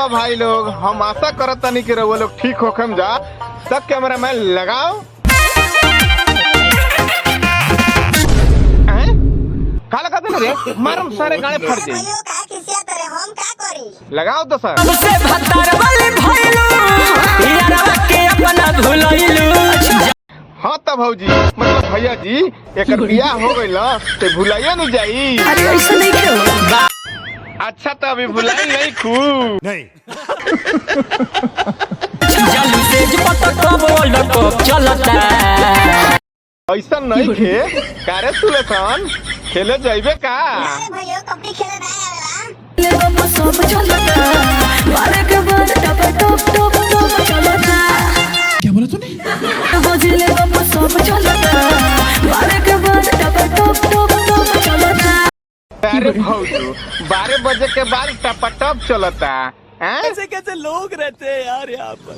तो भाई लोग हम आशा करत तनी कि रउआ लोग ठीक होखम जा। सब कैमरा मैन लगाओ। का लगा दे रे मारम सारे गाने फट जाई। लगाओ तो सर हमसे भत्तर वाले भइलू यारवा के अपना भुलइलू। हाँ तो भौजी मतलब भैया जी एक बियाह हो गइल ते भुलाइए नहीं जाई। अरे ऐसा नहीं क्यों? अच्छा तो अभी भुलाई नहीं खू नहीं। जलू तेज पत्ता कब वर्ल्ड कप चलता। ऐसा नहीं खे कारे सुलेसान खेले जाइबे का। भैया कबड्डी खेले नहीं आवेला। सब चलता बारे के बाद टप टप टप टप चलता। क्या बोला तूने? बजले बाबा सब चलता बारे के बाद टप टप टप टप चलता। अरे भौजू 12 बजे के बाद टपटप चलता। ऐसे कैसे लोग रहते हैं यार यहाँ पर।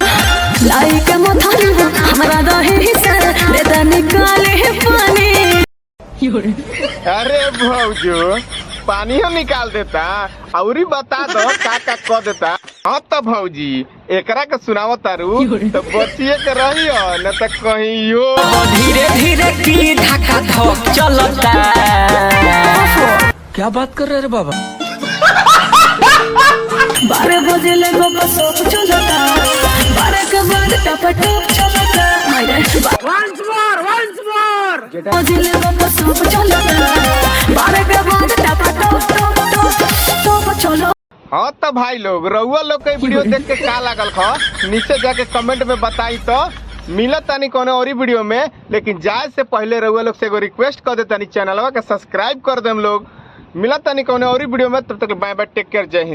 लाई के मथाना हमरा दही से देता निकाले है पानी। अरे भौजू पानी हम निकाल देता और बता दो का कह देता। हाँ तो भौजी एकरा के सुनाव तारू तो बचिए के रहियो न तो कहियो। धीरे धीरे की धक्का धक चलता। क्या बात कर रहे रे बाबा? 12 बजे ले बाबा सब चलता 12 के बाद टप टप चलता। Once more. बजे ले बाबा सब चलता 12 के बाद टप टप टप टप चलो। हाँ तो भाई लोग रउआ लोग के वीडियो देख के का लागल खा नीचे जाके कमेंट में बताई तो मिलत तानी कोनो और वीडियो में। लेकिन जाए से पहले रउआ लोग से एगो रिक्वेस्ट कर देतानी चैनलवा के सब्सक्राइब कर देम लोग। मिलत तानी कोनो और वीडियो में तब तक बाय बाय टेक केयर जय हिंद।